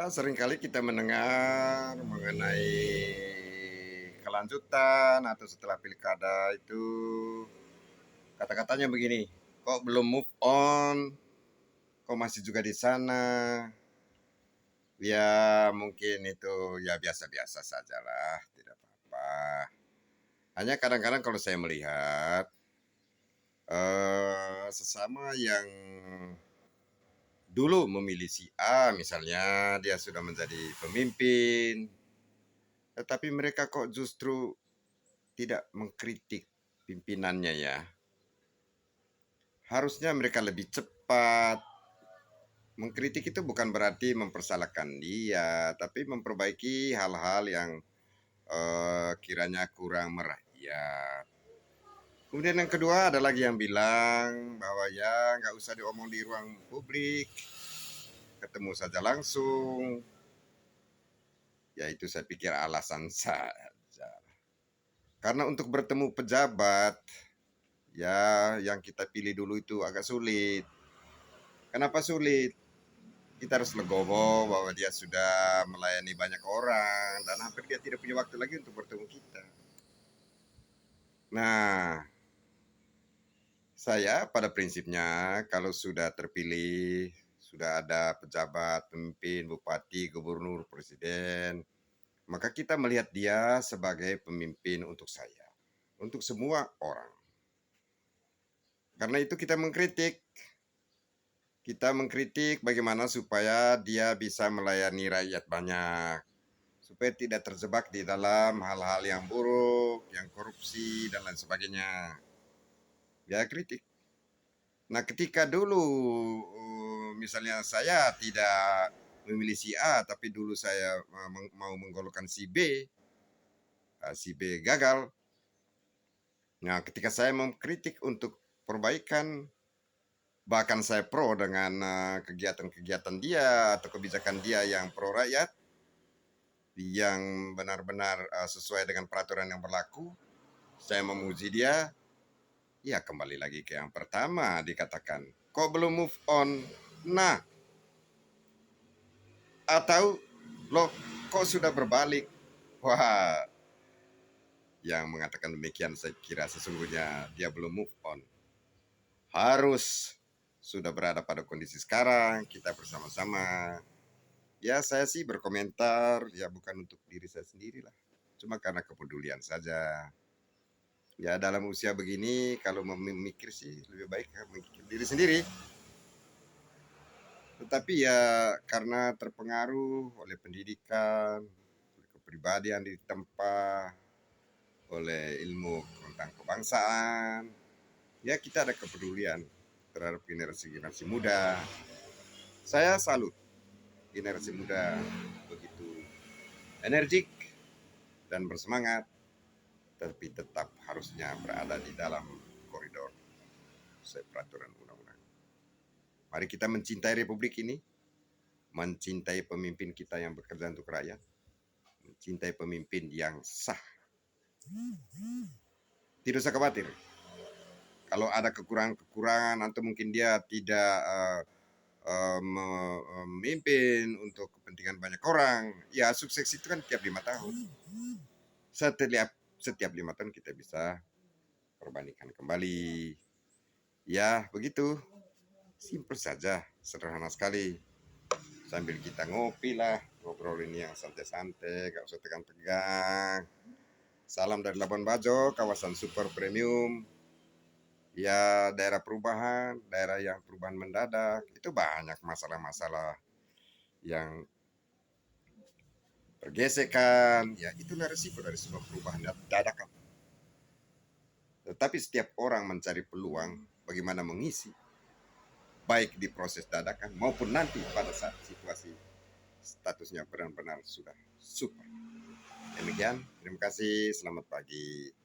Seringkali kita mendengar mengenai kelanjutan atau setelah pilkada itu kata-katanya begini, kok belum move on, kok masih juga di sana. Ya mungkin itu ya biasa-biasa sajalah, tidak apa-apa. Hanya kadang-kadang kalau saya melihat sesama yang dulu memilih si A misalnya, dia sudah menjadi pemimpin, tetapi mereka kok justru tidak mengkritik pimpinannya ya. Harusnya mereka lebih cepat. Mengkritik itu bukan berarti mempersalahkan dia, tapi memperbaiki hal-hal yang kiranya kurang merakyat. Kemudian yang kedua ada lagi yang bilang bahwa ya nggak usah diomong di ruang publik, ketemu saja langsung. Ya itu saya pikir alasan saja. Karena untuk bertemu pejabat, ya yang kita pilih dulu itu agak sulit. Kenapa sulit? Kita harus legowo bahwa dia sudah melayani banyak orang dan hampir dia tidak punya waktu lagi untuk bertemu kita. Nah, saya pada prinsipnya kalau sudah terpilih, sudah ada pejabat, pemimpin, bupati, gubernur, presiden, maka kita melihat dia sebagai pemimpin untuk saya, untuk semua orang. Karena itu kita mengkritik. Kita mengkritik bagaimana supaya dia bisa melayani rakyat banyak. Supaya tidak terjebak di dalam hal-hal yang buruk, yang korupsi, dan lain sebagainya. Ya kritik. Nah ketika dulu misalnya saya tidak memilih si A, tapi dulu saya mau menggolokkan si B, si B gagal. Nah ketika saya mengkritik untuk perbaikan, bahkan saya pro dengan kegiatan-kegiatan dia atau kebijakan dia yang pro rakyat, yang benar-benar sesuai dengan peraturan yang berlaku, saya memuji dia, ya kembali lagi ke yang pertama dikatakan, kok belum move on? Nah, atau loh kok sudah berbalik? Wah, yang mengatakan demikian saya kira sesungguhnya dia belum move on. Harus sudah berada pada kondisi sekarang, kita bersama-sama. Ya saya sih berkomentar, ya bukan untuk diri saya sendiri lah. Cuma karena kepedulian saja. Ya dalam usia begini kalau memikir sih lebih baik memikir diri sendiri. Tetapi ya karena terpengaruh oleh pendidikan, oleh kepribadian di tempat, oleh ilmu tentang kebangsaan, ya kita ada kepedulian terhadap generasi-generasi muda. Saya salut generasi muda begitu energik dan bersemangat, tapi tetap harusnya berada di dalam koridor sesuai peraturan undang-undang. Mari kita mencintai republik ini, mencintai pemimpin kita yang bekerja untuk rakyat, mencintai pemimpin yang sah. Tidak usah khawatir. Kalau ada kekurangan-kekurangan atau mungkin dia tidak memimpin untuk kepentingan banyak orang, ya sukses itu kan tiap 5 tahun. Setiap 5 tahun kita bisa perbandingkan kembali. Ya begitu, simpel saja, sederhana sekali. Sambil kita ngopi lah, ngobrol ini yang santai-santai, gak usah tegang-tegang. Salam dari Labuan Bajo, kawasan super premium. Ya daerah perubahan, daerah yang perubahan mendadak, itu banyak masalah-masalah yang pergesekan. Ya itulah resiko dari semua perubahan dadakan. Tetapi setiap orang mencari peluang bagaimana mengisi, baik di proses dadakan maupun nanti pada saat situasi statusnya benar-benar sudah super. Demikian, terima kasih, selamat pagi.